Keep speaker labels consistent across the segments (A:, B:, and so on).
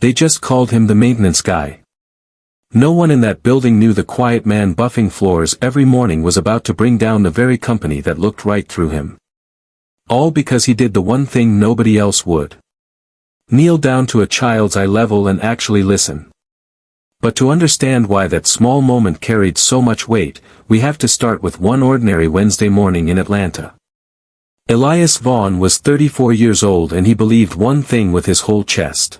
A: They just called him the maintenance guy. No one in that building knew the quiet man buffing floors every morning was about to bring down the very company that looked right through him. All because he did the one thing nobody else would. Kneel down to a child's eye level and actually listen. But to understand why that small moment carried so much weight, we have to start with one ordinary Wednesday morning in Atlanta. Elias Vaughn was 34 years old and he believed one thing with his whole chest.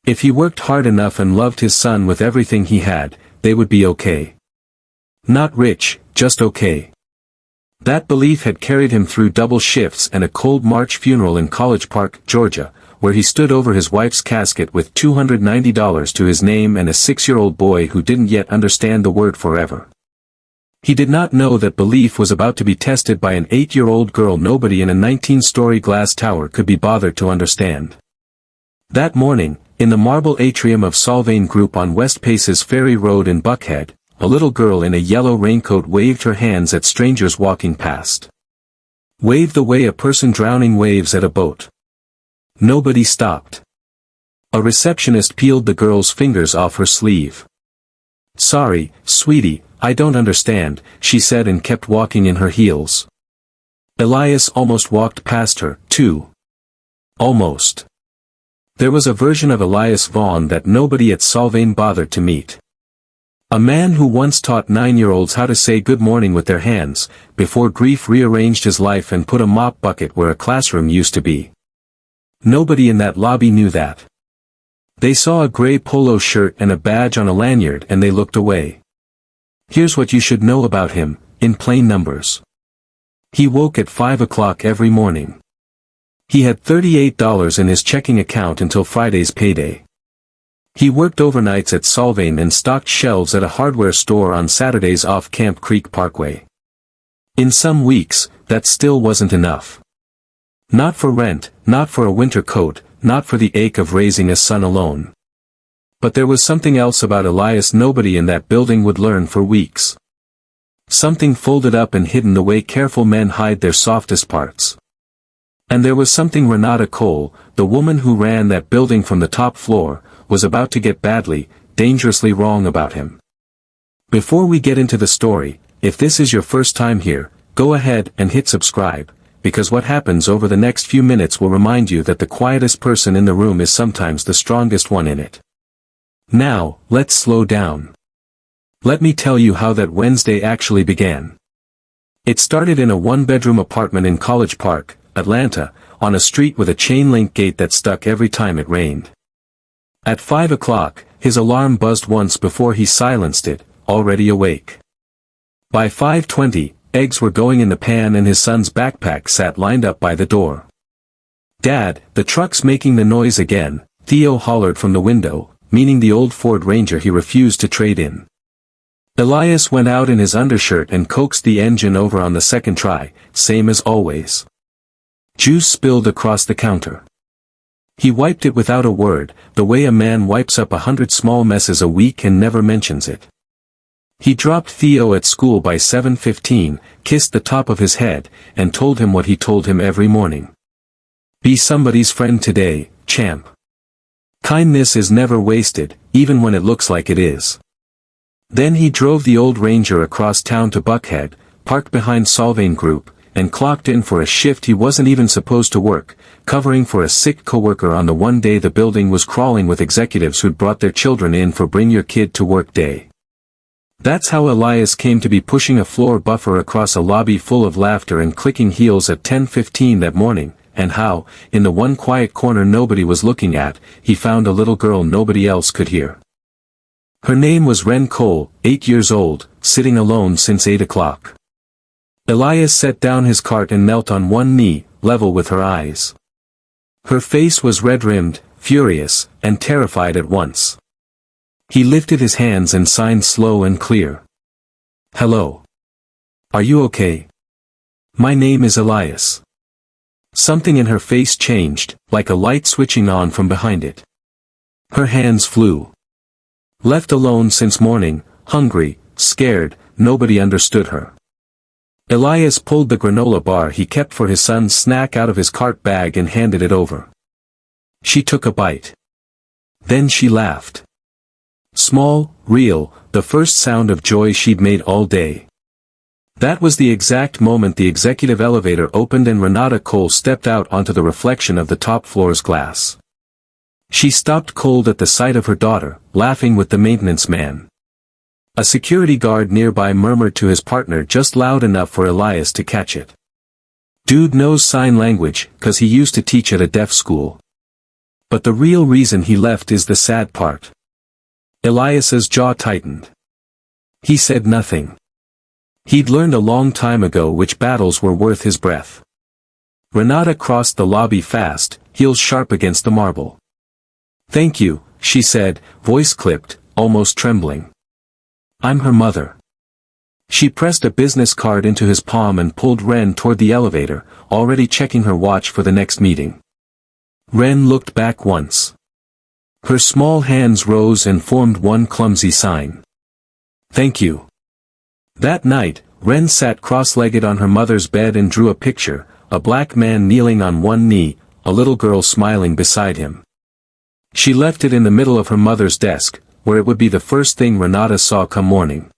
A: If he worked hard enough and loved his son with everything he had, they would be okay. Not rich, just okay. That belief had carried him through double shifts and a cold March funeral in College Park, Georgia, where he stood over his wife's casket with $290 to his name and a 6-year-old boy who didn't yet understand the word forever. He did not know that belief was about to be tested by an 8-year-old girl nobody in a 19-story glass tower could be bothered to understand. That morning, in the marble atrium of Solvang Group on West Paces Ferry Road in Buckhead, a little girl in a yellow raincoat waved her hands at strangers walking past. Waved the way a person drowning waves at a boat. Nobody stopped. A receptionist peeled the girl's fingers off her sleeve. "Sorry, sweetie, I don't understand," she said and kept walking in her heels. Elias almost walked past her, too. Almost. There was a version of Elias Vaughn that nobody at Solvang bothered to meet. A man who once taught 9-year-olds how to say good morning with their hands, before grief rearranged his life and put a mop bucket where a classroom used to be. Nobody in that lobby knew that. They saw a gray polo shirt and a badge on a lanyard and they looked away. Here's what you should know about him, in plain numbers. He woke at 5 o'clock every morning. He had $38 in his checking account until Friday's payday. He worked overnights at Solvang and stocked shelves at a hardware store on Saturdays off Camp Creek Parkway. In some weeks, that still wasn't enough. Not for rent, not for a winter coat, not for the ache of raising a son alone. But there was something else about Elias nobody in that building would learn for weeks. Something folded up and hidden the way careful men hide their softest parts. And there was something Renata Cole, the woman who ran that building from the top floor, was about to get badly, dangerously wrong about him. Before we get into the story, if this is your first time here, go ahead and hit subscribe, because what happens over the next few minutes will remind you that the quietest person in the room is sometimes the strongest one in it. Now, let's slow down. Let me tell you how that Wednesday actually began. It started in a one-bedroom apartment in College Park, Atlanta, on a street with a chain-link gate that stuck every time it rained. At 5 o'clock, his alarm buzzed once before he silenced it, already awake. By 5:20, eggs were going in the pan and his son's backpack sat lined up by the door. "Dad, the truck's making the noise again," Theo hollered from the window, meaning the old Ford Ranger he refused to trade in. Elias went out in his undershirt and coaxed the engine over on the second try, same as always. Juice spilled across the counter. He wiped it without a word, the way a man wipes up 100 small messes a week and never mentions it. He dropped Theo at school by 7:15, kissed the top of his head, and told him what he told him every morning. "Be somebody's friend today, champ. Kindness is never wasted, even when it looks like it is." Then he drove the old Ranger across town to Buckhead, parked behind Solvang Group, and clocked in for a shift he wasn't even supposed to work, covering for a sick coworker on the one day the building was crawling with executives who'd brought their children in for Bring Your Kid to Work Day. That's how Elias came to be pushing a floor buffer across a lobby full of laughter and clicking heels at 10:15 that morning, and how, in the one quiet corner nobody was looking at, he found a little girl nobody else could hear. Her name was Ren Cole, 8 years old, sitting alone since 8 o'clock. Elias set down his cart and knelt on one knee, level with her eyes. Her face was red-rimmed, furious, and terrified at once. He lifted his hands and signed slow and clear. "Hello. Are you okay? My name is Elias." Something in her face changed, like a light switching on from behind it. Her hands flew. Left alone since morning, hungry, scared, nobody understood her. Elias pulled the granola bar he kept for his son's snack out of his cart bag and handed it over. She took a bite. Then she laughed. Small, real, the first sound of joy she'd made all day. That was the exact moment the executive elevator opened and Renata Cole stepped out onto the reflection of the top floor's glass. She stopped cold at the sight of her daughter, laughing with the maintenance man. A security guard nearby murmured to his partner just loud enough for Elias to catch it. Dude knows sign language, 'cause he used to teach at a deaf school. But the real reason he left is the sad part. Elias's jaw tightened. He said nothing. He'd learned a long time ago which battles were worth his breath. Renata crossed the lobby fast, heels sharp against the marble. "Thank you," she said, voice clipped, almost trembling. "I'm her mother." She pressed a business card into his palm and pulled Ren toward the elevator, already checking her watch for the next meeting. Ren looked back once. Her small hands rose and formed one clumsy sign. "Thank you." That night, Ren sat cross-legged on her mother's bed and drew a picture, a black man kneeling on one knee, a little girl smiling beside him. She left it in the middle of her mother's desk, where it would be the first thing Renata saw come morning.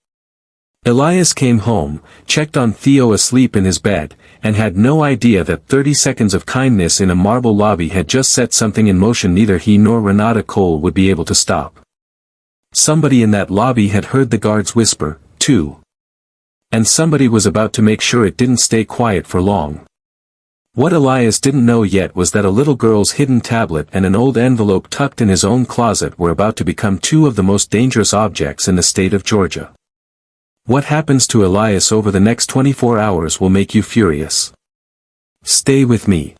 A: Elias came home, checked on Theo asleep in his bed, and had no idea that 30 seconds of kindness in a marble lobby had just set something in motion neither he nor Renata Cole would be able to stop. Somebody in that lobby had heard the guards whisper, too. And somebody was about to make sure it didn't stay quiet for long. What Elias didn't know yet was that a little girl's hidden tablet and an old envelope tucked in his own closet were about to become two of the most dangerous objects in the state of Georgia. What happens to Elias over the next 24 hours will make you furious. Stay with me.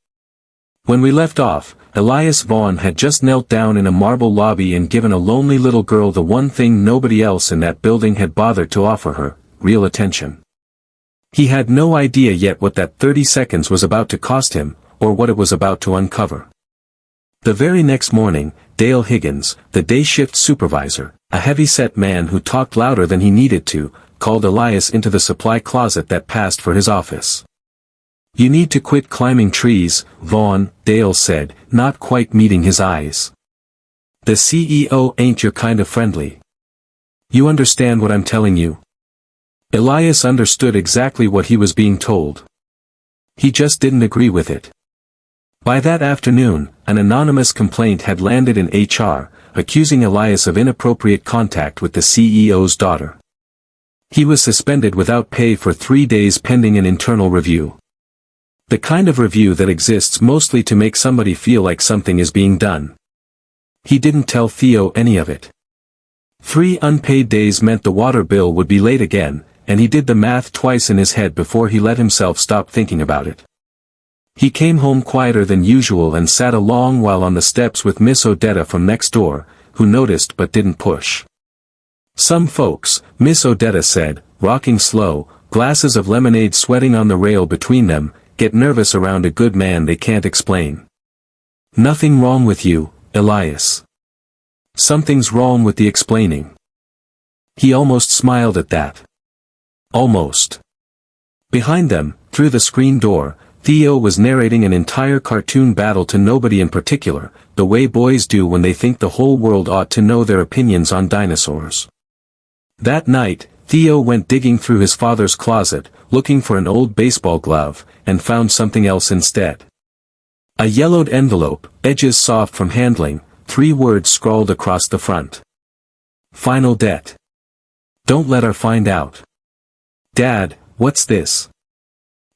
A: When we left off, Elias Vaughn had just knelt down in a marble lobby and given a lonely little girl the one thing nobody else in that building had bothered to offer her, real attention. He had no idea yet what that 30 seconds was about to cost him, or what it was about to uncover. The very next morning, Dale Higgins, the day shift supervisor, a heavy-set man who talked louder than he needed to, called Elias into the supply closet that passed for his office. "You need to quit climbing trees, Vaughn," Dale said, not quite meeting his eyes. "The CEO ain't your kind of friendly. You understand what I'm telling you?" Elias understood exactly what he was being told. He just didn't agree with it. By that afternoon, an anonymous complaint had landed in HR, accusing Elias of inappropriate contact with the CEO's daughter. He was suspended without pay for 3 days pending an internal review. The kind of review that exists mostly to make somebody feel like something is being done. He didn't tell Theo any of it. 3 unpaid days meant the water bill would be late again, and he did the math twice in his head before he let himself stop thinking about it. He came home quieter than usual and sat a long while on the steps with Miss Odetta from next door, who noticed but didn't push. "Some folks," Miss Odetta said, rocking slow, glasses of lemonade sweating on the rail between them, "get nervous around a good man they can't explain." "Nothing wrong with you, Elias. Something's wrong with the explaining." He almost smiled at that. Almost. Behind them, through the screen door, Theo was narrating an entire cartoon battle to nobody in particular, the way boys do when they think the whole world ought to know their opinions on dinosaurs. That night, Theo went digging through his father's closet, looking for an old baseball glove, and found something else instead. A yellowed envelope, edges soft from handling, 3 words scrawled across the front. "Final debt. Don't let her find out." "Dad, what's this?"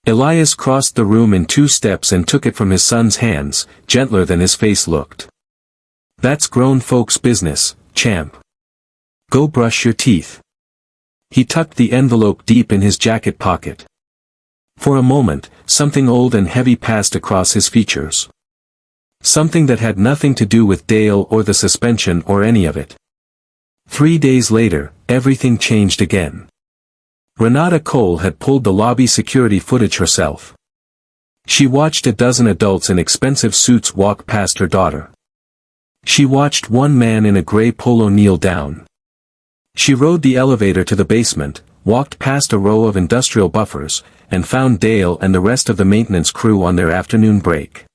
A: Elias crossed the room in 2 steps and took it from his son's hands, gentler than his face looked. "That's grown folks' business, champ. Go brush your teeth." He tucked the envelope deep in his jacket pocket. For a moment, something old and heavy passed across his features. Something that had nothing to do with Dale or the suspension or any of it. 3 days later, everything changed again. Renata Cole had pulled the lobby security footage herself. She watched a dozen adults in expensive suits walk past her daughter. She watched one man in a gray polo kneel down. She rode the elevator to the basement, walked past a row of industrial buffers, and found Dale and the rest of the maintenance crew on their afternoon break.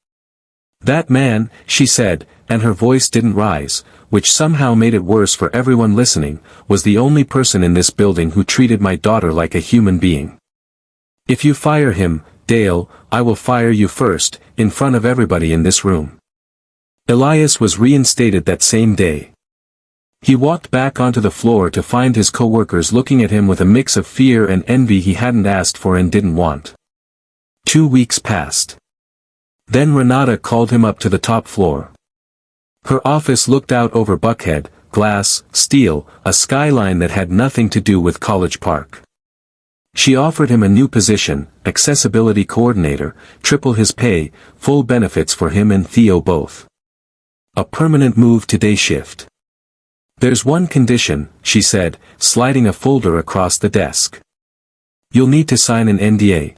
A: That man, she said, and her voice didn't rise, which somehow made it worse for everyone listening, was the only person in this building who treated my daughter like a human being. If you fire him, Dale, I will fire you first, in front of everybody in this room. Elias was reinstated that same day. He walked back onto the floor to find his co-workers looking at him with a mix of fear and envy he hadn't asked for and didn't want. 2 weeks passed. Then Renata called him up to the top floor. Her office looked out over Buckhead, glass, steel, a skyline that had nothing to do with College Park. She offered him a new position, accessibility coordinator, triple his pay, full benefits for him and Theo both. A permanent move to day shift. There's one condition, she said, sliding a folder across the desk. You'll need to sign an NDA.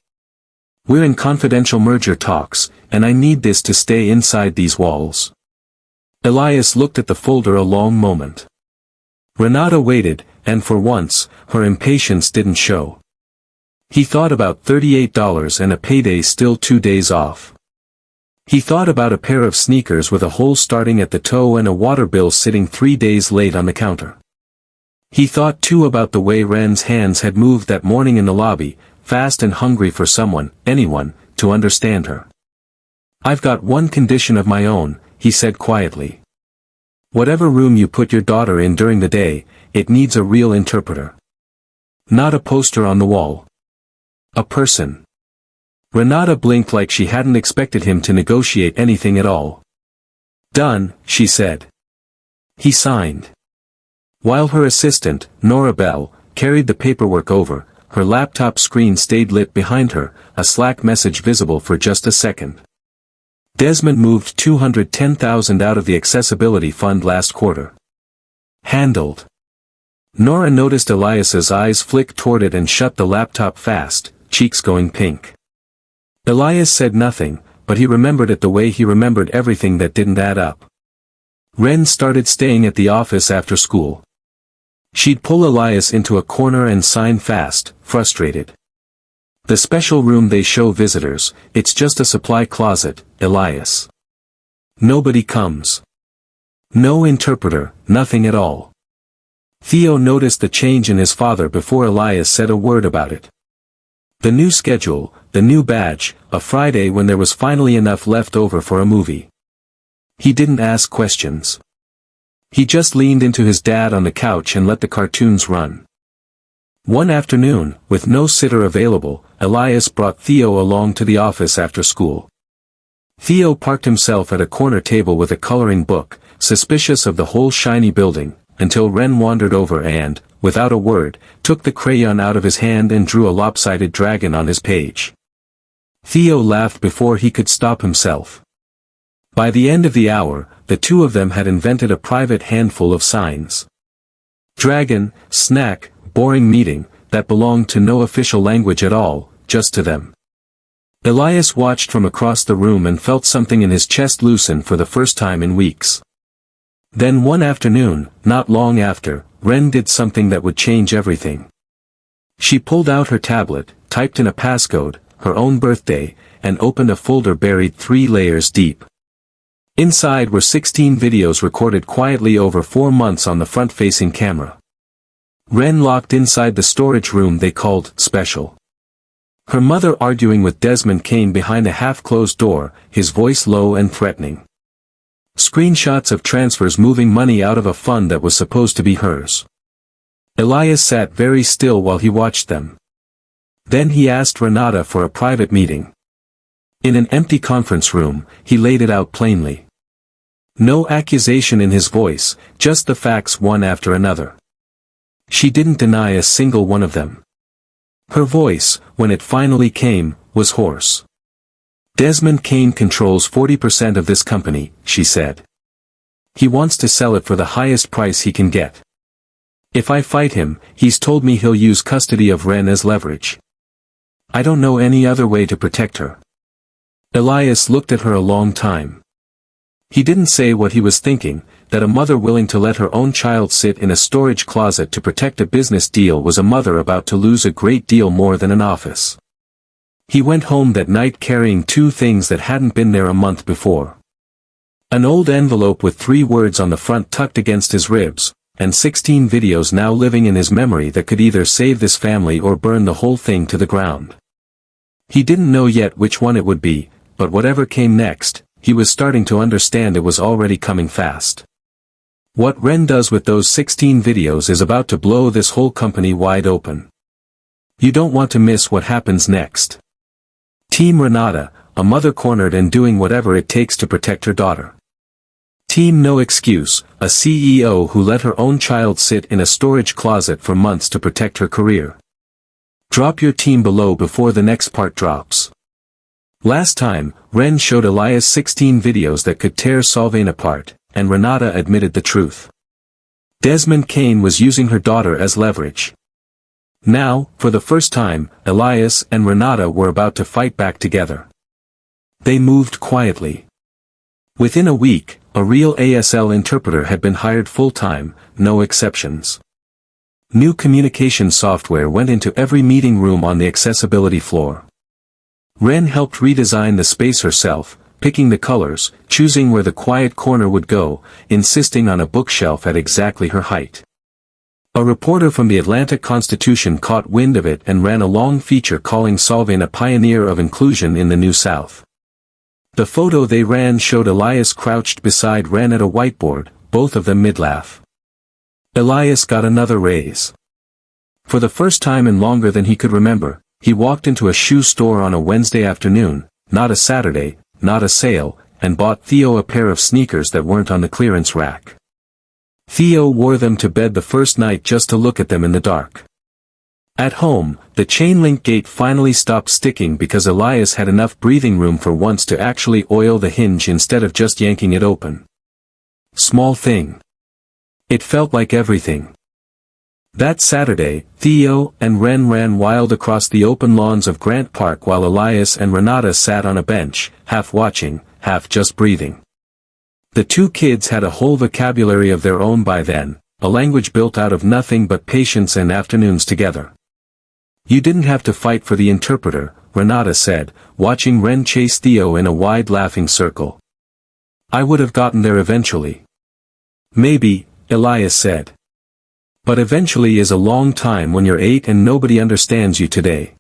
A: We're in confidential merger talks, and I need this to stay inside these walls. Elias looked at the folder a long moment. Renata waited, and for once, her impatience didn't show. He thought about $38 and a payday still 2 days off. He thought about a pair of sneakers with a hole starting at the toe and a water bill sitting 3 days late on the counter. He thought too about the way Ren's hands had moved that morning in the lobby, fast and hungry for someone, anyone, to understand her. I've got one condition of my own, he said quietly. Whatever room you put your daughter in during the day, it needs a real interpreter. Not a poster on the wall. A person. Renata blinked like she hadn't expected him to negotiate anything at all. Done, she said. He signed. While her assistant, Nora Bell, carried the paperwork over, her laptop screen stayed lit behind her, a Slack message visible for just a second. Desmond moved $210,000 out of the accessibility fund last quarter. Handled. Nora noticed Elias's eyes flick toward it and shut the laptop fast, cheeks going pink. Elias said nothing, but he remembered it the way he remembered everything that didn't add up. Ren started staying at the office after school. She'd pull Elias into a corner and sign fast, frustrated. The special room they show visitors, it's just a supply closet, Elias. Nobody comes. No interpreter, nothing at all. Theo noticed the change in his father before Elias said a word about it. The new schedule, the new badge, a Friday when there was finally enough left over for a movie. He didn't ask questions. He just leaned into his dad on the couch and let the cartoons run. One afternoon, with no sitter available, Elias brought Theo along to the office after school. Theo parked himself at a corner table with a coloring book, suspicious of the whole shiny building, until Ren wandered over and, without a word, took the crayon out of his hand and drew a lopsided dragon on his page. Theo laughed before he could stop himself. By the end of the hour, the two of them had invented a private handful of signs. Dragon, snack, boring meeting, that belonged to no official language at all, just to them. Elias watched from across the room and felt something in his chest loosen for the first time in weeks. Then one afternoon, not long after, Ren did something that would change everything. She pulled out her tablet, typed in a passcode, her own birthday, and opened a folder buried 3 layers deep. Inside were 16 videos recorded quietly over 4 months on the front-facing camera. Ren locked inside the storage room they called special. Her mother arguing with Desmond came behind a half-closed door, his voice low and threatening. Screenshots of transfers moving money out of a fund that was supposed to be hers. Elias sat very still while he watched them. Then he asked Renata for a private meeting. In an empty conference room, he laid it out plainly. No accusation in his voice, just the facts one after another. She didn't deny a single one of them. Her voice, when it finally came, was hoarse. Desmond Kane controls 40% of this company, she said. He wants to sell it for the highest price he can get. If I fight him, he's told me he'll use custody of Ren as leverage. I don't know any other way to protect her. Elias looked at her a long time. He didn't say what he was thinking, that a mother willing to let her own child sit in a storage closet to protect a business deal was a mother about to lose a great deal more than an office. He went home that night carrying 2 things that hadn't been there a month before. An old envelope with 3 words on the front tucked against his ribs, and 16 videos now living in his memory that could either save this family or burn the whole thing to the ground. He didn't know yet which one it would be, but whatever came next, he was starting to understand it was already coming fast. What Ren does with those 16 videos is about to blow this whole company wide open. You don't want to miss what happens next. Team Renata, a mother cornered and doing whatever it takes to protect her daughter. Team No Excuse, a CEO who let her own child sit in a storage closet for months to protect her career. Drop your team below before the next part drops. Last time, Ren showed Elias 16 videos that could tear Sylvain apart, and Renata admitted the truth. Desmond Kane was using her daughter as leverage. Now, for the first time, Elias and Renata were about to fight back together. They moved quietly. Within a week, a real ASL interpreter had been hired full-time, no exceptions. New communication software went into every meeting room on the accessibility floor. Ren helped redesign the space herself, picking the colors, choosing where the quiet corner would go, insisting on a bookshelf at exactly her height. A reporter from the Atlanta Constitution caught wind of it and ran a long feature calling Sylvain a pioneer of inclusion in the New South. The photo they ran showed Elias crouched beside Ren at a whiteboard, both of them mid-laugh. Elias got another raise. For the first time in longer than he could remember, he walked into a shoe store on a Wednesday afternoon, not a Saturday, not a sale, and bought Theo a pair of sneakers that weren't on the clearance rack. Theo wore them to bed the first night just to look at them in the dark. At home, the chain-link gate finally stopped sticking because Elias had enough breathing room for once to actually oil the hinge instead of just yanking it open. Small thing. It felt like everything. That Saturday, Theo and Ren ran wild across the open lawns of Grant Park while Elias and Renata sat on a bench, half watching, half just breathing. The two kids had a whole vocabulary of their own by then, a language built out of nothing but patience and afternoons together. You didn't have to fight for the interpreter, Renata said, watching Ren chase Theo in a wide laughing circle. I would have gotten there eventually. Maybe, Elias said. But eventually is a long time when you're 8 and nobody understands you today.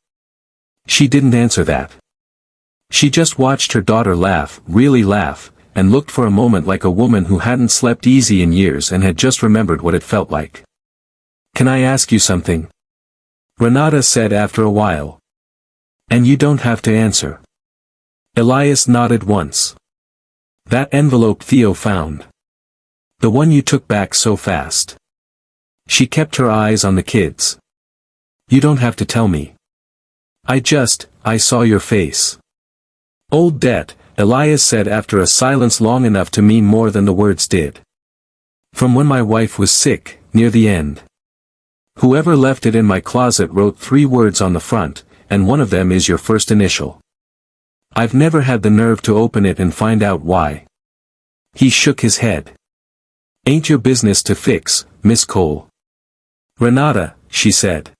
A: She didn't answer that. She just watched her daughter laugh, really laugh, and looked for a moment like a woman who hadn't slept easy in years and had just remembered what it felt like. Can I ask you something? Renata said after a while. And you don't have to answer. Elias nodded once. That envelope Theo found. The one you took back so fast. She kept her eyes on the kids. You don't have to tell me. I saw your face. Old debt, Elias said after a silence long enough to mean more than the words did. From when my wife was sick, near the end. Whoever left it in my closet wrote 3 words on the front, and one of them is your first initial. I've never had the nerve to open it and find out why. He shook his head. Ain't your business to fix, Miss Cole. Renata, she said.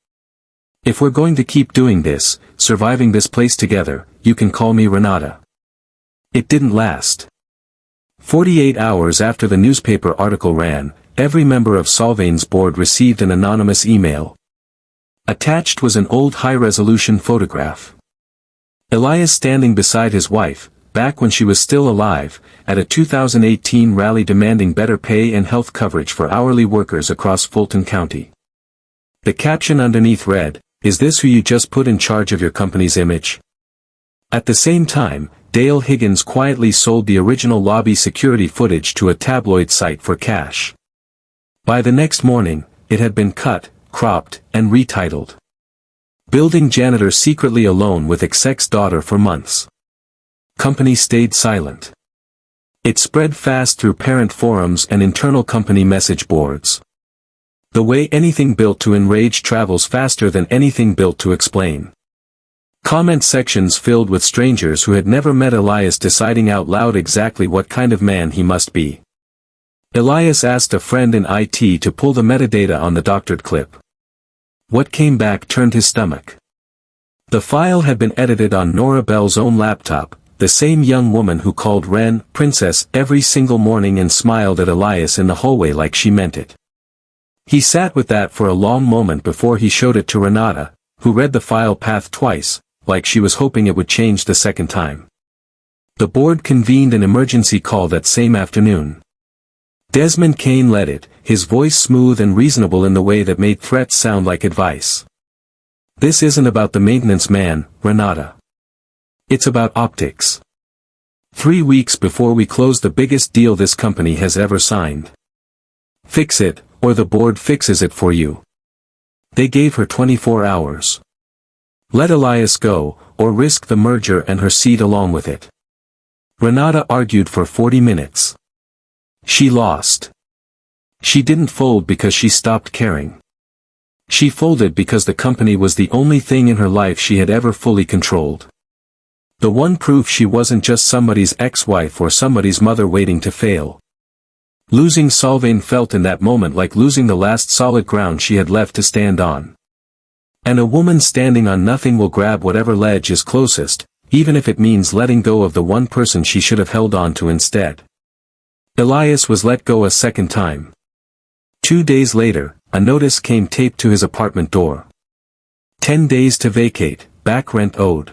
A: If we're going to keep doing this, surviving this place together, you can call me Renata. It didn't last. 48 hours after the newspaper article ran, every member of Sylvain's board received an anonymous email. Attached was an old high-resolution photograph. Elias standing beside his wife, back when she was still alive, at a 2018 rally demanding better pay and health coverage for hourly workers across Fulton County. The caption underneath read, "Is this who you just put in charge of your company's image?" At the same time, Dale Higgins quietly sold the original lobby security footage to a tabloid site for cash. By the next morning, it had been cut, cropped, and retitled. Building janitor secretly alone with exec's daughter for months. Company stayed silent. It spread fast through parent forums and internal company message boards. The way anything built to enrage travels faster than anything built to explain. Comment sections filled with strangers who had never met Elias deciding out loud exactly what kind of man he must be. Elias asked a friend in IT to pull the metadata on the doctored clip. What came back turned his stomach. The file had been edited on Nora Bell's own laptop, the same young woman who called Ren Princess every single morning and smiled at Elias in the hallway like she meant it. He sat with that for a long moment before he showed it to Renata, who read the file path twice, like she was hoping it would change the second time. The board convened an emergency call that same afternoon. Desmond Kane led it, his voice smooth and reasonable in the way that made threats sound like advice. This isn't about the maintenance man, Renata. It's about optics. 3 weeks before we close the biggest deal this company has ever signed. Fix it, or the board fixes it for you. They gave her 24 hours. Let Elias go, or risk the merger and her seat along with it. Renata argued for 40 minutes. She lost. She didn't fold because she stopped caring. She folded because the company was the only thing in her life she had ever fully controlled. The one proof she wasn't just somebody's ex-wife or somebody's mother waiting to fail. Losing Solvane felt in that moment like losing the last solid ground she had left to stand on. And a woman standing on nothing will grab whatever ledge is closest, even if it means letting go of the one person she should have held on to instead. Elias was let go a second time. 2 days later, a notice came taped to his apartment door. 10 days to vacate, back rent owed.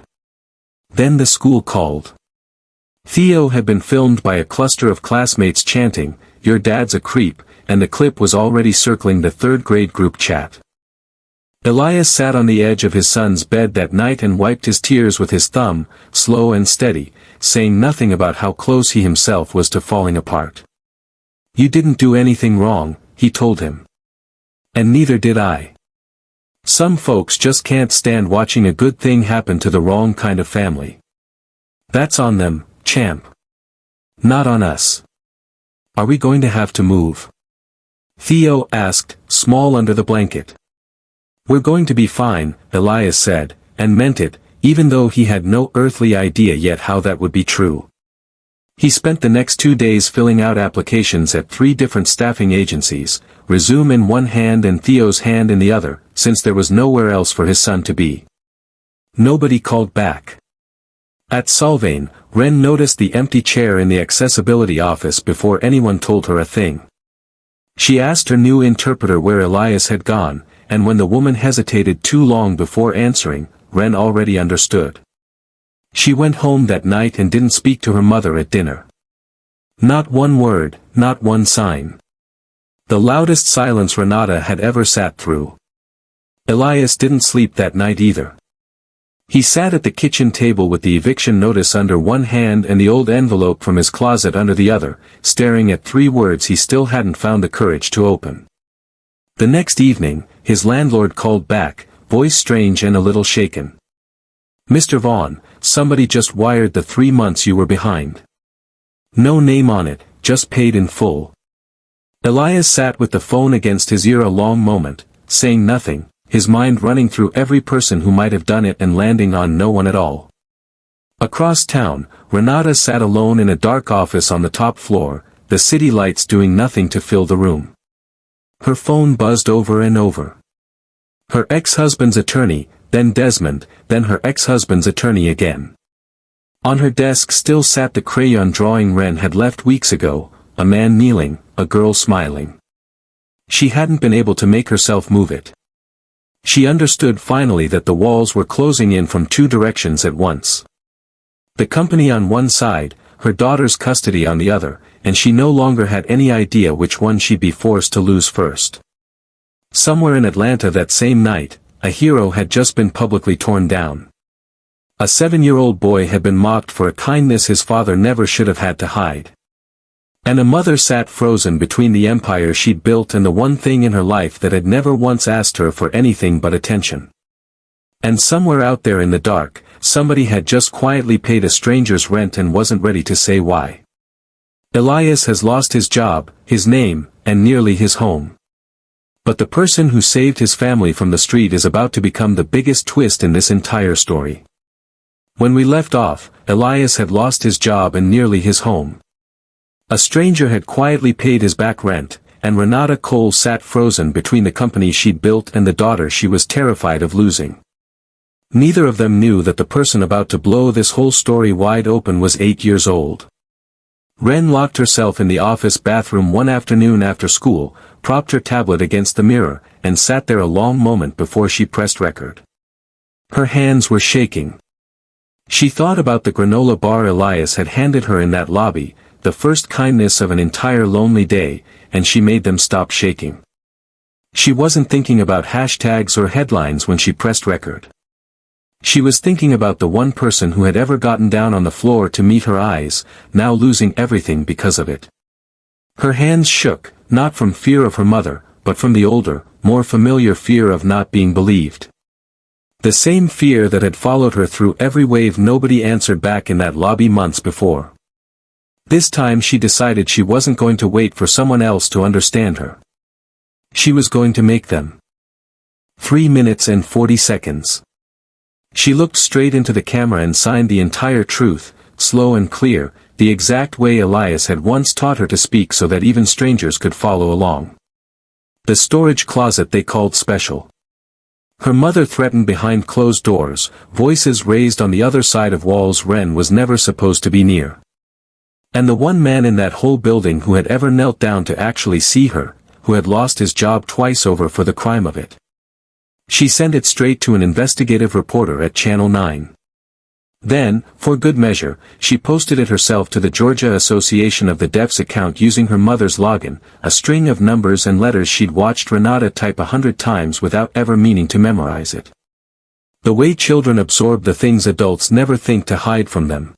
A: Then the school called. Theo had been filmed by a cluster of classmates chanting, "Your dad's a creep," and the clip was already circling the third-grade group chat. Elias sat on the edge of his son's bed that night and wiped his tears with his thumb, slow and steady, saying nothing about how close he himself was to falling apart. "You didn't do anything wrong," he told him. "And neither did I. Some folks just can't stand watching a good thing happen to the wrong kind of family. That's on them, champ. Not on us. Are we going to have to move?" Theo asked, small under the blanket. "We're going to be fine," Elias said, and meant it, even though he had no earthly idea yet how that would be true. He spent the next 2 days filling out applications at 3 different staffing agencies, resume in one hand and Theo's hand in the other, since there was nowhere else for his son to be. Nobody called back. At Solvane, Ren noticed the empty chair in the accessibility office before anyone told her a thing. She asked her new interpreter where Elias had gone, and when the woman hesitated too long before answering, Ren already understood. She went home that night and didn't speak to her mother at dinner. Not one word, not one sign. The loudest silence Renata had ever sat through. Elias didn't sleep that night either. He sat at the kitchen table with the eviction notice under one hand and the old envelope from his closet under the other, staring at 3 words he still hadn't found the courage to open. The next evening, his landlord called back, voice strange and a little shaken. "Mr. Vaughn, somebody just wired the 3 months you were behind. No name on it, just paid in full." Elias sat with the phone against his ear a long moment, saying nothing, his mind running through every person who might have done it and landing on no one at all. Across town, Renata sat alone in a dark office on the top floor, the city lights doing nothing to fill the room. Her phone buzzed over and over. Her ex-husband's attorney, then Desmond, then her ex-husband's attorney again. On her desk still sat the crayon drawing Ren had left weeks ago, a man kneeling, a girl smiling. She hadn't been able to make herself move it. She understood finally that the walls were closing in from 2 directions at once. The company on one side, her daughter's custody on the other, and she no longer had any idea which one she'd be forced to lose first. Somewhere in Atlanta that same night, a hero had just been publicly torn down. A 7-year-old boy had been mocked for a kindness his father never should have had to hide. And a mother sat frozen between the empire she'd built and the one thing in her life that had never once asked her for anything but attention. And somewhere out there in the dark, somebody had just quietly paid a stranger's rent and wasn't ready to say why. Elias has lost his job, his name, and nearly his home. But the person who saved his family from the street is about to become the biggest twist in this entire story. When we left off, Elias had lost his job and nearly his home. A stranger had quietly paid his back rent, and Renata Cole sat frozen between the company she'd built and the daughter she was terrified of losing. Neither of them knew that the person about to blow this whole story wide open was 8 years old. Ren locked herself in the office bathroom one afternoon after school, propped her tablet against the mirror, and sat there a long moment before she pressed record. Her hands were shaking. She thought about the granola bar Elias had handed her in that lobby, the first kindness of an entire lonely day, and she made them stop shaking. She wasn't thinking about hashtags or headlines when she pressed record. She was thinking about the one person who had ever gotten down on the floor to meet her eyes, now losing everything because of it. Her hands shook, not from fear of her mother, but from the older, more familiar fear of not being believed. The same fear that had followed her through every wave nobody answered back in that lobby months before. This time she decided she wasn't going to wait for someone else to understand her. She was going to make them. 3 minutes and 40 seconds. She looked straight into the camera and signed the entire truth, slow and clear, the exact way Elias had once taught her to speak so that even strangers could follow along. The storage closet they called special. Her mother threatened behind closed doors, voices raised on the other side of walls Ren was never supposed to be near. And the one man in that whole building who had ever knelt down to actually see her, who had lost his job twice over for the crime of it. She sent it straight to an investigative reporter at Channel 9. Then, for good measure, she posted it herself to the Georgia Association of the Deaf's account using her mother's login, a string of numbers and letters she'd watched Renata type 100 times without ever meaning to memorize it. The way children absorb the things adults never think to hide from them.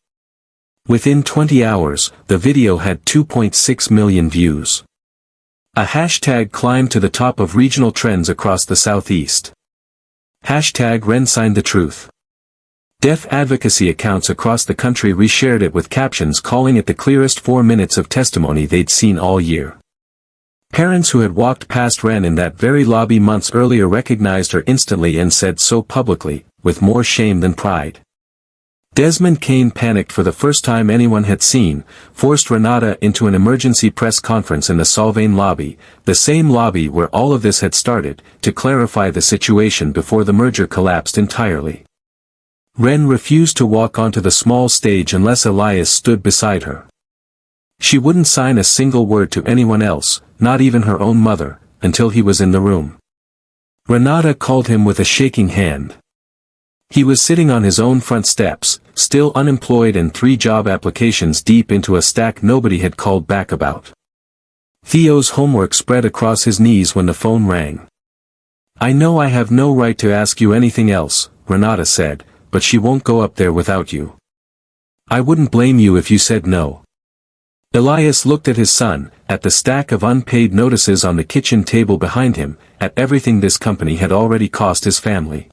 A: Within 20 hours, the video had 2.6 million views. A hashtag climbed to the top of regional trends across the Southeast. Hashtag Ren signed the truth. Deaf advocacy accounts across the country reshared it with captions calling it the clearest 4 minutes of testimony they'd seen all year. Parents who had walked past Ren in that very lobby months earlier recognized her instantly and said so publicly, with more shame than pride. Desmond Kane panicked for the first time anyone had seen, forced Renata into an emergency press conference in the Solvane lobby, the same lobby where all of this had started, to clarify the situation before the merger collapsed entirely. Ren refused to walk onto the small stage unless Elias stood beside her. She wouldn't sign a single word to anyone else, not even her own mother, until he was in the room. Renata called him with a shaking hand. He was sitting on his own front steps, still unemployed and 3 job applications deep into a stack nobody had called back about. Theo's homework spread across his knees when the phone rang. "I know I have no right to ask you anything else," Renata said, "but she won't go up there without you. I wouldn't blame you if you said no." Elias looked at his son, at the stack of unpaid notices on the kitchen table behind him, at everything this company had already cost his family.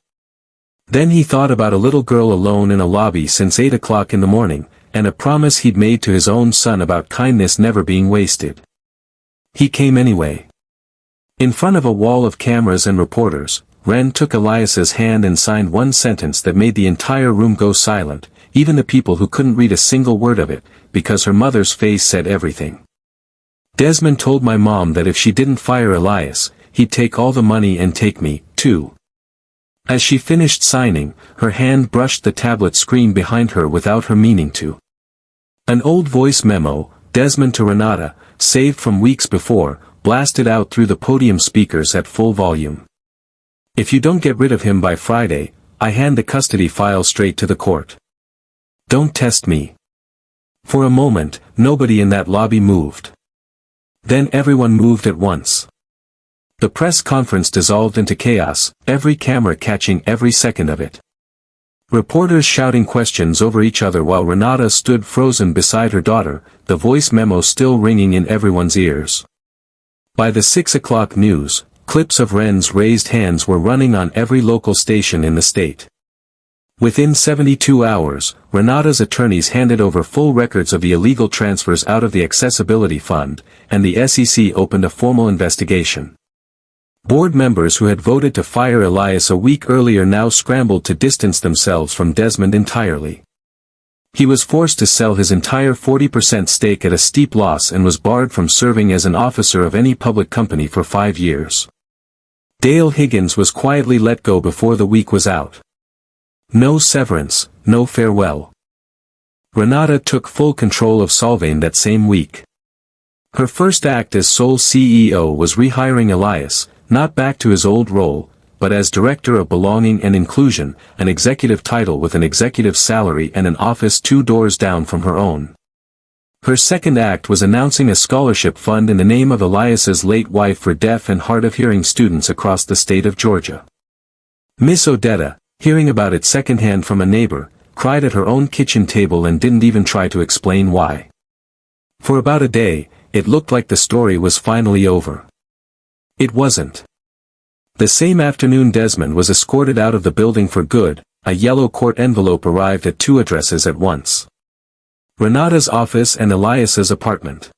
A: Then he thought about a little girl alone in a lobby since 8 o'clock in the morning, and a promise he'd made to his own son about kindness never being wasted. He came anyway. In front of a wall of cameras and reporters, Ren took Elias's hand and signed one sentence that made the entire room go silent, even the people who couldn't read a single word of it, because her mother's face said everything. "Desmond told my mom that if she didn't fire Elias, he'd take all the money and take me, too." As she finished signing, her hand brushed the tablet screen behind her without her meaning to. An old voice memo, Desmond to Renata, saved from weeks before, blasted out through the podium speakers at full volume. "If you don't get rid of him by Friday, I hand the custody file straight to the court. Don't test me." For a moment, nobody in that lobby moved. Then everyone moved at once. The press conference dissolved into chaos, every camera catching every second of it. Reporters shouting questions over each other while Renata stood frozen beside her daughter, the voice memo still ringing in everyone's ears. By the 6 o'clock news, clips of Ren's raised hands were running on every local station in the state. Within 72 hours, Renata's attorneys handed over full records of the illegal transfers out of the Accessibility Fund, and the SEC opened a formal investigation. Board members who had voted to fire Elias a week earlier now scrambled to distance themselves from Desmond entirely. He was forced to sell his entire 40% stake at a steep loss and was barred from serving as an officer of any public company for 5 years. Dale Higgins was quietly let go before the week was out. No severance, no farewell. Renata took full control of Solvang that same week. Her first act as sole CEO was rehiring Elias, not back to his old role, but as Director of Belonging and Inclusion, an executive title with an executive salary and an office 2 doors down from her own. Her second act was announcing a scholarship fund in the name of Elias's late wife for deaf and hard-of-hearing students across the state of Georgia. Miss Odetta, hearing about it secondhand from a neighbor, cried at her own kitchen table and didn't even try to explain why. For about a day, it looked like the story was finally over. It wasn't. The same afternoon Desmond was escorted out of the building for good. A yellow court envelope arrived at 2 addresses at once. Renata's office and Elias's apartment.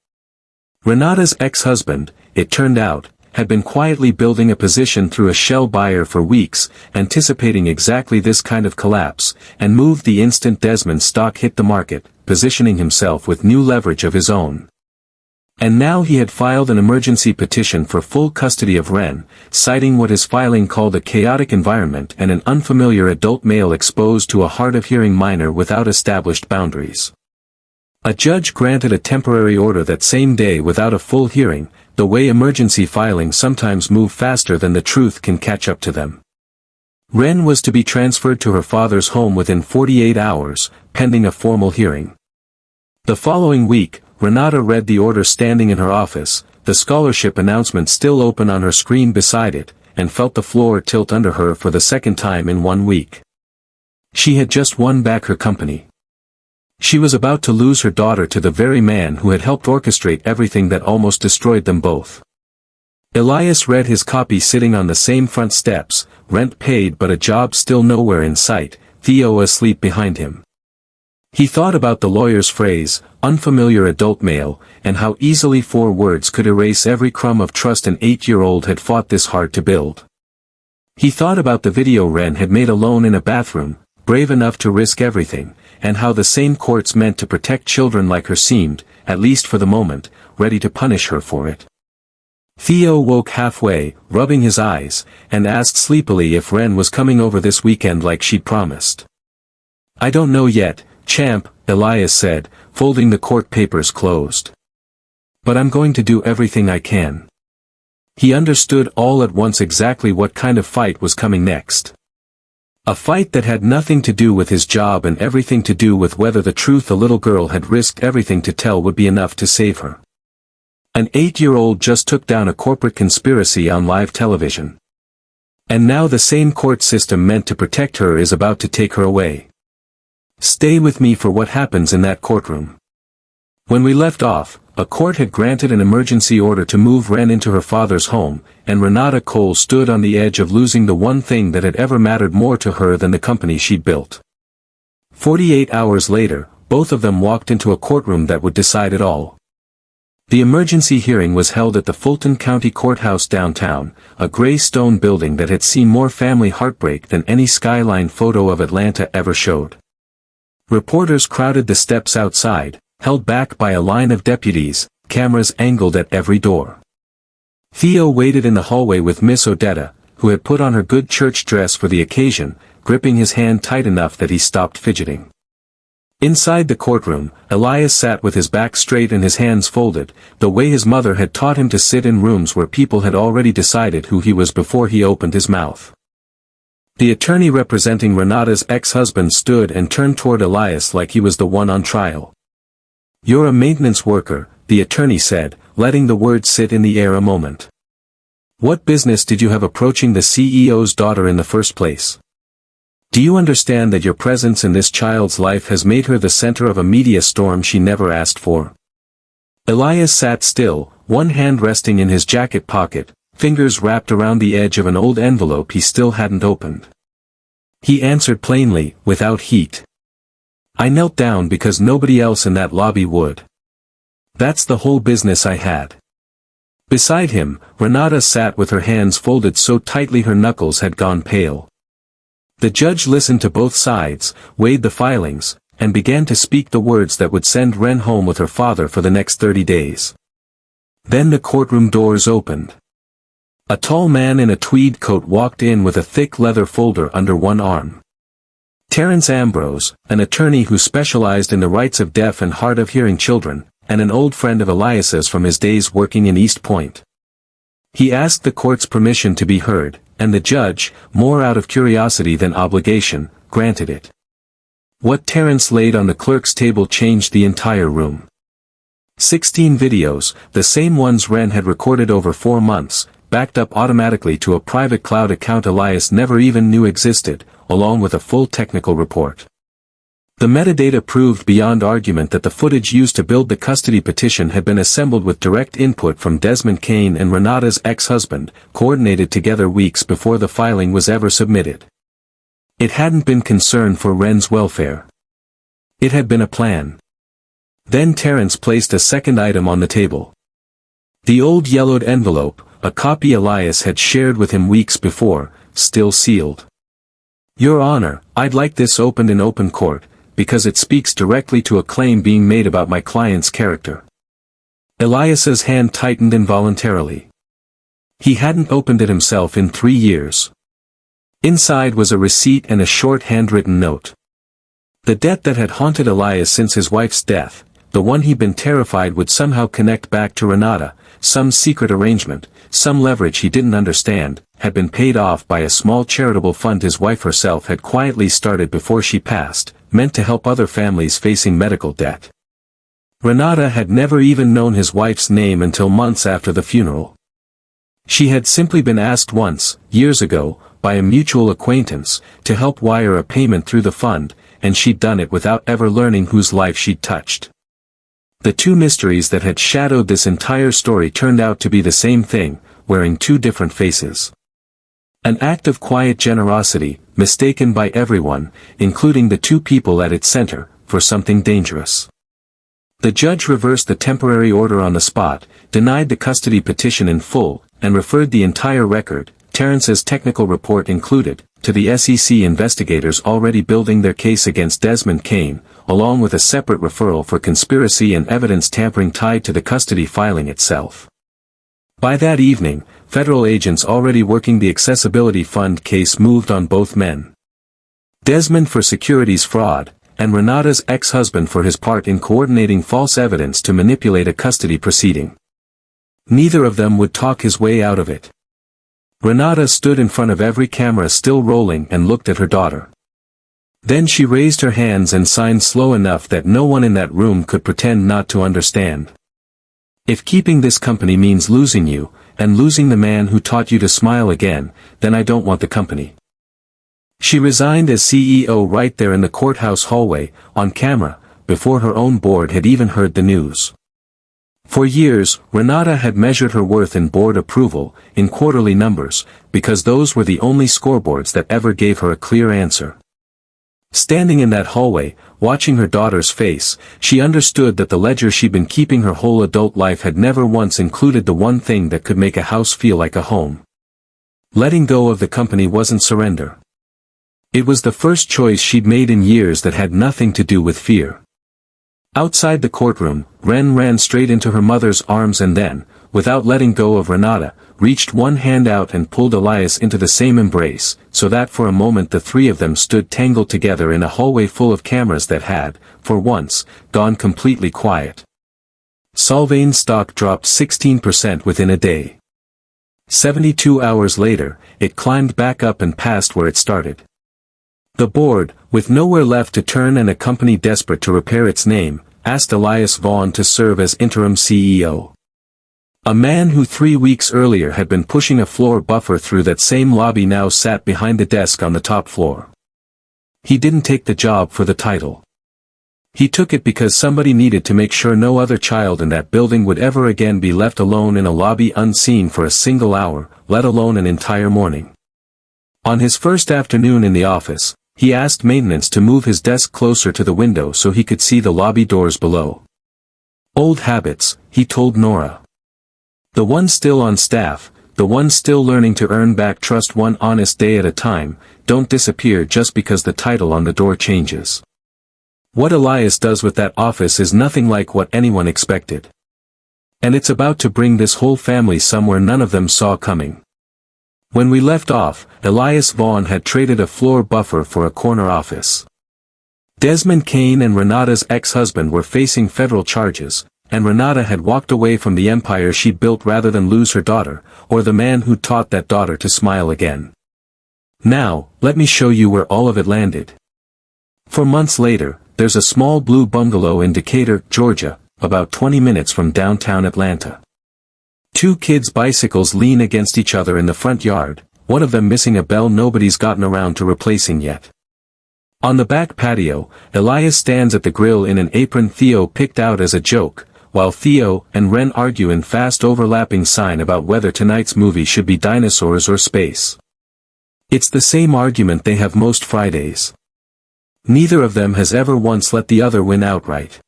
A: Renata's ex-husband, it turned out, had been quietly building a position through a shell buyer for weeks, anticipating exactly this kind of collapse, and moved the instant Desmond's stock hit the market, positioning himself with new leverage of his own. And now he had filed an emergency petition for full custody of Ren, citing what his filing called a chaotic environment and an unfamiliar adult male exposed to a hard-of-hearing minor without established boundaries. A judge granted a temporary order that same day without a full hearing, the way emergency filings sometimes move faster than the truth can catch up to them. Ren was to be transferred to her father's home within 48 hours, pending a formal hearing. The following week, Renata read the order standing in her office, the scholarship announcement still open on her screen beside it, and felt the floor tilt under her for the second time in 1 week. She had just won back her company. She was about to lose her daughter to the very man who had helped orchestrate everything that almost destroyed them both. Elias read his copy sitting on the same front steps, rent paid but a job still nowhere in sight, Theo asleep behind him. He thought about the lawyer's phrase, unfamiliar adult male, and how easily 4 words could erase every crumb of trust an 8-year-old had fought this hard to build. He thought about the video Ren had made alone in a bathroom, brave enough to risk everything, and how the same courts meant to protect children like her seemed, at least for the moment, ready to punish her for it. Theo woke halfway, rubbing his eyes, and asked sleepily if Ren was coming over this weekend like she'd promised. I don't know yet, champ, Elias said, folding the court papers closed. But I'm going to do everything I can. He understood all at once exactly what kind of fight was coming next. A fight that had nothing to do with his job and everything to do with whether the truth the little girl had risked everything to tell would be enough to save her. An 8-year-old just took down a corporate conspiracy on live television. And now the same court system meant to protect her is about to take her away. Stay with me for what happens in that courtroom. When we left off, a court had granted an emergency order to move Ren into her father's home, and Renata Cole stood on the edge of losing the one thing that had ever mattered more to her than the company she'd built. 48 hours later, both of them walked into a courtroom that would decide it all. The emergency hearing was held at the Fulton County Courthouse downtown, a gray stone building that had seen more family heartbreak than any skyline photo of Atlanta ever showed. Reporters crowded the steps outside, held back by a line of deputies, cameras angled at every door. Theo waited in the hallway with Miss Odetta, who had put on her good church dress for the occasion, gripping his hand tight enough that he stopped fidgeting. Inside the courtroom, Elias sat with his back straight and his hands folded, the way his mother had taught him to sit in rooms where people had already decided who he was before he opened his mouth. The attorney representing Renata's ex-husband stood and turned toward Elias like he was the one on trial. You're a maintenance worker, the attorney said, letting the words sit in the air a moment. What business did you have approaching the CEO's daughter in the first place? Do you understand that your presence in this child's life has made her the center of a media storm she never asked for? Elias sat still, one hand resting in his jacket pocket, fingers wrapped around the edge of an old envelope he still hadn't opened. He answered plainly, without heat. I knelt down because nobody else in that lobby would. That's the whole business I had. Beside him, Renata sat with her hands folded so tightly her knuckles had gone pale. The judge listened to both sides, weighed the filings, and began to speak the words that would send Ren home with her father for the next 30 days. Then the courtroom doors opened. A tall man in a tweed coat walked in with a thick leather folder under one arm. Terence Ambrose, an attorney who specialized in the rights of deaf and hard of hearing children, and an old friend of Elias's from his days working in East Point. He asked the court's permission to be heard, and the judge, more out of curiosity than obligation, granted it. What Terence laid on the clerk's table changed the entire room. 16 videos, the same ones Wren had recorded over 4 months, backed up automatically to a private cloud account Elias never even knew existed, along with a full technical report. The metadata proved beyond argument that the footage used to build the custody petition had been assembled with direct input from Desmond Kane and Renata's ex-husband, coordinated together weeks before the filing was ever submitted. It hadn't been concern for Wren's welfare. It had been a plan. Then Terence placed a second item on the table. The old yellowed envelope, a copy Elias had shared with him weeks before, still sealed. Your Honor, I'd like this opened in open court, because it speaks directly to a claim being made about my client's character. Elias's hand tightened involuntarily. He hadn't opened it himself in 3 years. Inside was a receipt and a short handwritten note. The debt that had haunted Elias since his wife's death, the one he'd been terrified would somehow connect back to Renata, some secret arrangement, some leverage he didn't understand, had been paid off by a small charitable fund his wife herself had quietly started before she passed, meant to help other families facing medical debt. Renata had never even known his wife's name until months after the funeral. She had simply been asked once, years ago, by a mutual acquaintance, to help wire a payment through the fund, and she'd done it without ever learning whose life she'd touched. The two mysteries that had shadowed this entire story turned out to be the same thing, wearing 2 different faces. An act of quiet generosity, mistaken by everyone, including the 2 people at its center, for something dangerous. The judge reversed the temporary order on the spot, denied the custody petition in full, and referred the entire record, Terence's technical report included, to the SEC investigators already building their case against Desmond Kane, along with a separate referral for conspiracy and evidence tampering tied to the custody filing itself. By that evening, federal agents already working the Accessibility Fund case moved on both men. Desmond for securities fraud, and Renata's ex-husband for his part in coordinating false evidence to manipulate a custody proceeding. Neither of them would talk his way out of it. Renata stood in front of every camera still rolling and looked at her daughter. Then she raised her hands and signed slow enough that no one in that room could pretend not to understand. If keeping this company means losing you, and losing the man who taught you to smile again, then I don't want the company. She resigned as CEO right there in the courthouse hallway, on camera, before her own board had even heard the news. For years, Renata had measured her worth in board approval, in quarterly numbers, because those were the only scoreboards that ever gave her a clear answer. Standing in that hallway, watching her daughter's face, she understood that the ledger she'd been keeping her whole adult life had never once included the one thing that could make a house feel like a home. Letting go of the company wasn't surrender. It was the first choice she'd made in years that had nothing to do with fear. Outside the courtroom, Wren ran straight into her mother's arms and then, without letting go of Renata, reached one hand out and pulled Elias into the same embrace, so that for a moment the 3 of them stood tangled together in a hallway full of cameras that had, for once, gone completely quiet. Solvane's stock dropped 16% within a day. 72 hours later, it climbed back up and past where it started. The board, with nowhere left to turn and a company desperate to repair its name, asked Elias Vaughn to serve as interim CEO. A man who 3 weeks earlier had been pushing a floor buffer through that same lobby now sat behind the desk on the top floor. He didn't take the job for the title. He took it because somebody needed to make sure no other child in that building would ever again be left alone in a lobby unseen for a single hour, let alone an entire morning. On his first afternoon in the office, he asked maintenance to move his desk closer to the window so he could see the lobby doors below. Old habits, he told Nora. The one still on staff, the one still learning to earn back trust one honest day at a time, don't disappear just because the title on the door changes. What Elias does with that office is nothing like what anyone expected. And it's about to bring this whole family somewhere none of them saw coming. When we left off, Elias Vaughn had traded a floor buffer for a corner office. Desmond Kane and Renata's ex-husband were facing federal charges, and Renata had walked away from the empire she'd built rather than lose her daughter, or the man who taught that daughter to smile again. Now, let me show you where all of it landed. 4 months later, there's a small blue bungalow in Decatur, Georgia, about 20 minutes from downtown Atlanta. 2 kids' bicycles lean against each other in the front yard, one of them missing a bell nobody's gotten around to replacing yet. On the back patio, Elias stands at the grill in an apron Theo picked out as a joke, while Theo and Ren argue in fast overlapping sign about whether tonight's movie should be dinosaurs or space. It's the same argument they have most Fridays. Neither of them has ever once let the other win outright.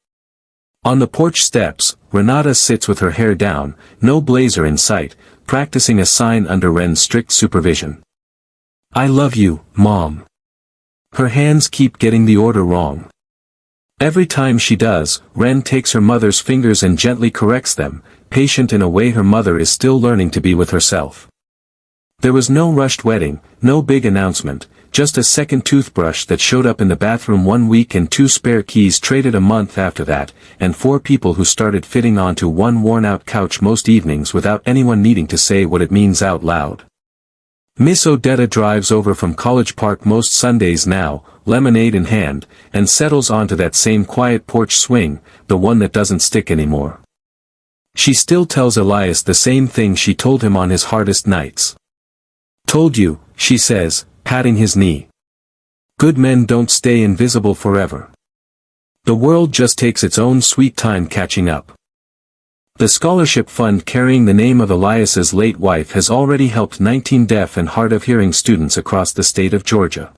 A: On the porch steps, Renata sits with her hair down, no blazer in sight, practicing a sign under Ren's strict supervision. "I love you, Mom." Her hands keep getting the order wrong. Every time she does, Ren takes her mother's fingers and gently corrects them, patient in a way her mother is still learning to be with herself. There was no rushed wedding, no big announcement, just a second toothbrush that showed up in the bathroom 1 week and 2 spare keys traded a month after that, and 4 people who started fitting onto one worn-out couch most evenings without anyone needing to say what it means out loud. Miss Odetta drives over from College Park most Sundays now, lemonade in hand, and settles onto that same quiet porch swing, the one that doesn't stick anymore. She still tells Elias the same thing she told him on his hardest nights. "Told you," she says, patting his knee. "Good men don't stay invisible forever. The world just takes its own sweet time catching up." The scholarship fund carrying the name of Elias's late wife has already helped 19 deaf and hard of hearing students across the state of Georgia.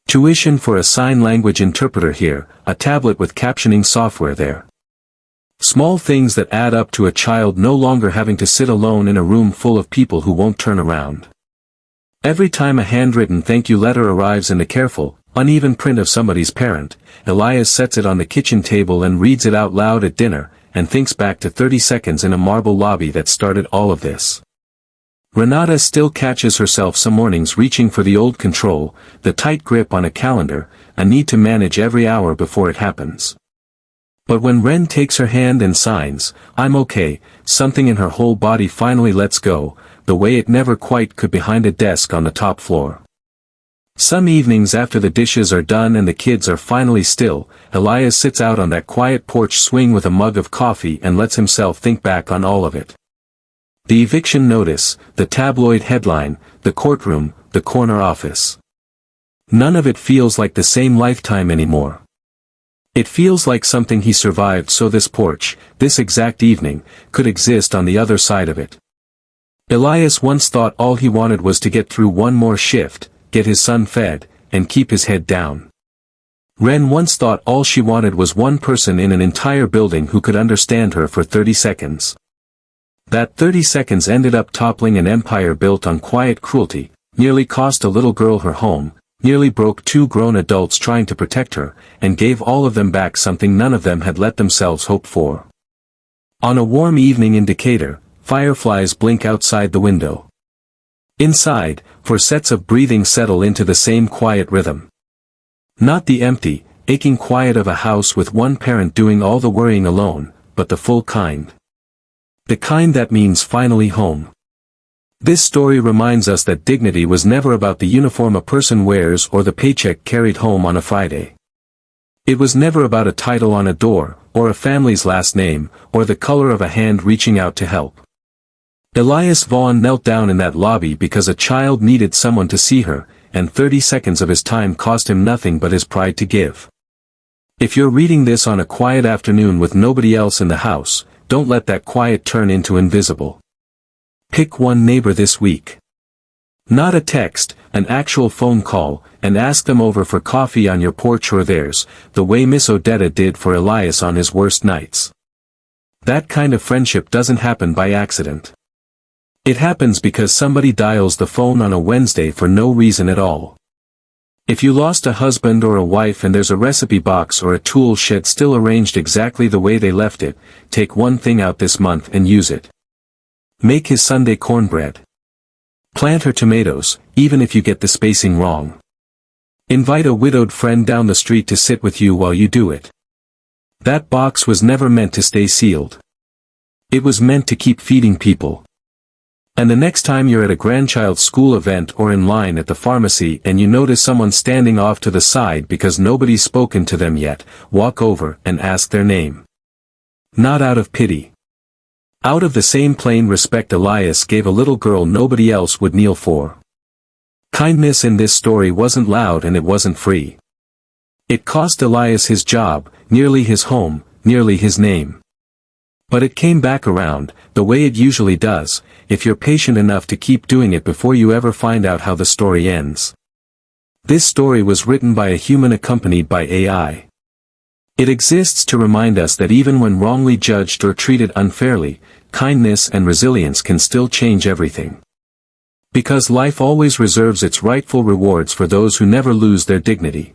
A: Tuition for a sign language interpreter here, a tablet with captioning software there. Small things that add up to a child no longer having to sit alone in a room full of people who won't turn around. Every time a handwritten thank you letter arrives in the careful, uneven print of somebody's parent, Elias sets it on the kitchen table and reads it out loud at dinner, and thinks back to 30 seconds in a marble lobby that started all of this. Renata still catches herself some mornings reaching for the old control, the tight grip on a calendar, a need to manage every hour before it happens. But when Ren takes her hand and signs, "I'm okay," something in her whole body finally lets go, the way it never quite could behind a desk on the top floor. Some evenings after the dishes are done and the kids are finally still, Elias sits out on that quiet porch swing with a mug of coffee and lets himself think back on all of it. The eviction notice, the tabloid headline, the courtroom, the corner office. None of it feels like the same lifetime anymore. It feels like something he survived so this porch, this exact evening, could exist on the other side of it. Elias once thought all he wanted was to get through one more shift, get his son fed, and keep his head down. Ren once thought all she wanted was one person in an entire building who could understand her for 30 seconds. That 30 seconds ended up toppling an empire built on quiet cruelty, nearly cost a little girl her home, nearly broke 2 grown adults trying to protect her, and gave all of them back something none of them had let themselves hope for. On a warm evening in Decatur, fireflies blink outside the window. Inside, 4 sets of breathing settle into the same quiet rhythm. Not the empty, aching quiet of a house with one parent doing all the worrying alone, but the full kind. The kind that means finally home. This story reminds us that dignity was never about the uniform a person wears or the paycheck carried home on a Friday. It was never about a title on a door, or a family's last name, or the color of a hand reaching out to help. Elias Vaughn knelt down in that lobby because a child needed someone to see her, and 30 seconds of his time cost him nothing but his pride to give. If you're reading this on a quiet afternoon with nobody else in the house, don't let that quiet turn into invisible. Pick one neighbor this week. Not a text, an actual phone call, and ask them over for coffee on your porch or theirs, the way Miss Odetta did for Elias on his worst nights. That kind of friendship doesn't happen by accident. It happens because somebody dials the phone on a Wednesday for no reason at all. If you lost a husband or a wife and there's a recipe box or a tool shed still arranged exactly the way they left it, take one thing out this month and use it. Make his Sunday cornbread. Plant her tomatoes, even if you get the spacing wrong. Invite a widowed friend down the street to sit with you while you do it. That box was never meant to stay sealed. It was meant to keep feeding people. And the next time you're at a grandchild's school event or in line at the pharmacy and you notice someone standing off to the side because nobody's spoken to them yet, walk over and ask their name. Not out of pity. Out of the same plain respect Elias gave a little girl nobody else would kneel for. Kindness in this story wasn't loud and it wasn't free. It cost Elias his job, nearly his home, nearly his name. But it came back around, the way it usually does, if you're patient enough to keep doing it before you ever find out how the story ends. This story was written by a human accompanied by AI. It exists to remind us that even when wrongly judged or treated unfairly, kindness and resilience can still change everything. Because life always reserves its rightful rewards for those who never lose their dignity.